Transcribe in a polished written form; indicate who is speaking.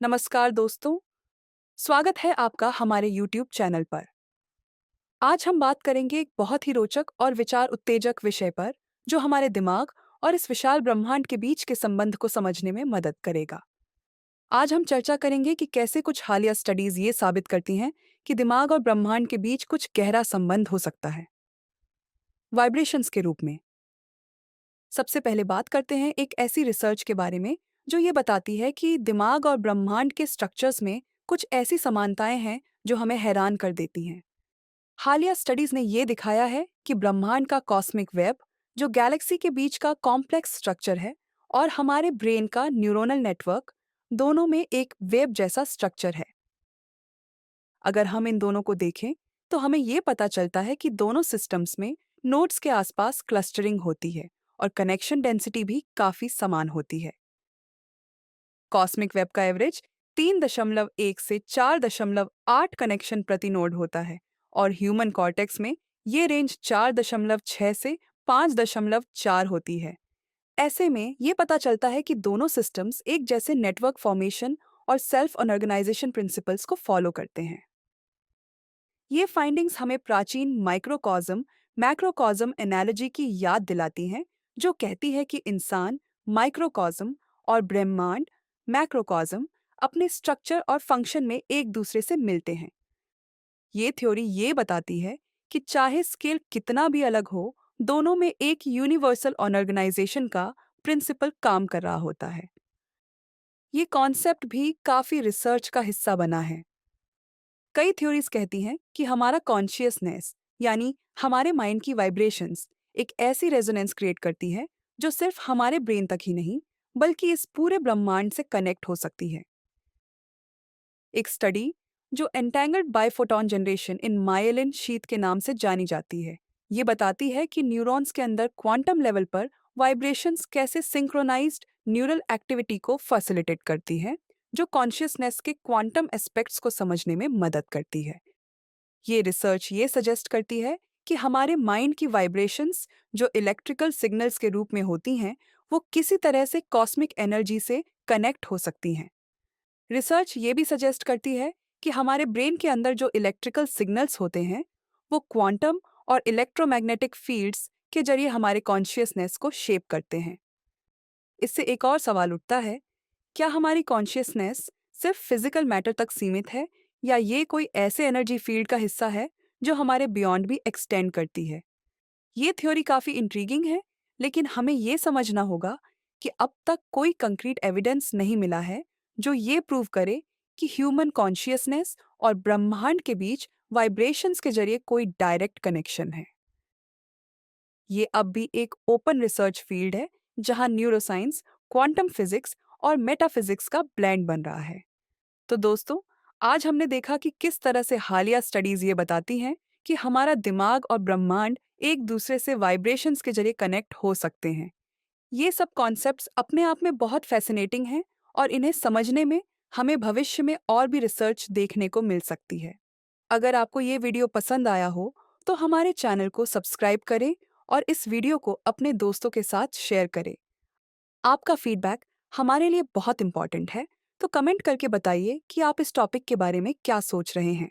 Speaker 1: नमस्कार दोस्तों, स्वागत है आपका हमारे YouTube चैनल पर। आज हम बात करेंगे एक बहुत ही रोचक और विचार उत्तेजक विषय पर, जो हमारे दिमाग और इस विशाल ब्रह्मांड के बीच के संबंध को समझने में मदद करेगा। आज हम चर्चा करेंगे कि कैसे कुछ हालिया स्टडीज ये साबित करती हैं कि दिमाग और ब्रह्मांड के बीच कुछ गहरा संबंध हो सकता है, वाइब्रेशंस के रूप में। सबसे पहले बात करते हैं एक ऐसी रिसर्च के बारे में जो ये बताती है कि दिमाग और ब्रह्मांड के स्ट्रक्चर्स में कुछ ऐसी समानताएं हैं जो हमें हैरान कर देती हैं। हालिया स्टडीज ने ये दिखाया है कि ब्रह्मांड का कॉस्मिक वेब, जो गैलेक्सी के बीच का कॉम्प्लेक्स स्ट्रक्चर है, और हमारे ब्रेन का न्यूरोनल नेटवर्क, दोनों में एक वेब जैसा स्ट्रक्चर है। अगर हम इन दोनों को देखें तो हमें ये पता चलता है कि दोनों सिस्टम्स में नोड्स के आसपास क्लस्टरिंग होती है और कनेक्शन डेंसिटी भी काफी समान होती है। कॉस्मिक वेब का एवरेज 3.1 से 4.8 कनेक्शन प्रति नोड होता है, और ह्यूमन कॉर्टेक्स में ये रेंज 4.6 से 5.4 होती है। ऐसे में ये पता चलता है कि दोनों सिस्टम्स एक जैसे नेटवर्क फॉर्मेशन और सेल्फ ऑर्गेनाइजेशन प्रिंसिपल्स को फॉलो करते हैं। ये फाइंडिंग्स हमें प्राचीन माइक्रोकॉज़म मैक्रोकॉज़म एनालॉजी की याद दिलाती हैं, जो कहती है कि इंसान माइक्रोकॉज़म और ब्रह्मांड मैक्रोकॉज़म अपने स्ट्रक्चर और फंक्शन में एक दूसरे से मिलते हैं। ये थ्योरी ये बताती है कि चाहे स्केल कितना भी अलग हो, दोनों में एक यूनिवर्सल ऑर्गेनाइजेशन का प्रिंसिपल काम कर रहा होता है। ये कॉन्सेप्ट भी काफ़ी रिसर्च का हिस्सा बना है। कई थ्योरीज कहती हैं कि हमारा कॉन्शियसनेस, यानी हमारे माइंड की वाइब्रेशंस, एक ऐसी रेजोनेंस क्रिएट करती है जो सिर्फ हमारे ब्रेन तक ही नहीं, बल्कि इस पूरे ब्रह्मांड से कनेक्ट हो सकती है। एक स्टडी जो entangled biphoton generation in myelin sheath के नाम से जानी जाती है, ये बताती है कि न्यूरॉन्स के अंदर क्वांटम लेवल पर वाइब्रेशंस कैसे सिंक्रोनाइज्ड न्यूरल एक्टिविटी को फैसिलिटेट करती है, जो कॉन्शियसनेस के क्वांटम एस्पेक्ट्स को समझने में मदद करती है। ये रिसर्च ये सजेस्ट करती है कि हमारे माइंड की वाइब्रेशंस, जो इलेक्ट्रिकल सिग्नल्स के रूप में होती हैं, वो किसी तरह से कॉस्मिक एनर्जी से कनेक्ट हो सकती हैं। रिसर्च ये भी सजेस्ट करती है कि हमारे ब्रेन के अंदर जो इलेक्ट्रिकल सिग्नल्स होते हैं, वो क्वांटम और इलेक्ट्रोमैग्नेटिक फील्ड्स के जरिए हमारे कॉन्शियसनेस को शेप करते हैं। इससे एक और सवाल उठता है, क्या हमारी कॉन्शियसनेस सिर्फ फिजिकल मैटर तक सीमित है, या ये कोई ऐसे एनर्जी फील्ड का हिस्सा है जो हमारे बियॉन्ड भी एक्सटेंड करती है? ये थ्योरी काफ़ी इंट्रीगिंग है, लेकिन हमें ये समझना होगा कि अब तक कोई कंक्रीट एविडेंस नहीं मिला है जो ये प्रूव करे कि ह्यूमन कॉन्शियसनेस और ब्रह्मांड के बीच वाइब्रेशंस के जरिए कोई डायरेक्ट कनेक्शन है। ये अब भी एक ओपन रिसर्च फील्ड है, जहां न्यूरोसाइंस, क्वांटम फिजिक्स और मेटाफिजिक्स का ब्लेंड बन रहा है। तो दोस्तों, आज हमने देखा कि किस तरह से हालिया स्टडीज ये बताती हैं कि हमारा दिमाग और ब्रह्मांड एक दूसरे से वाइब्रेशंस के जरिए कनेक्ट हो सकते हैं। ये सब कॉन्सेप्ट्स अपने आप में बहुत फैसिनेटिंग हैं, और इन्हें समझने में हमें भविष्य में और भी रिसर्च देखने को मिल सकती है। अगर आपको ये वीडियो पसंद आया हो तो हमारे चैनल को सब्सक्राइब करें और इस वीडियो को अपने दोस्तों के साथ शेयर करें। आपका फीडबैक हमारे लिए बहुत इंपॉर्टेंट है, तो कमेंट करके बताइए कि आप इस टॉपिक के बारे में क्या सोच रहे हैं।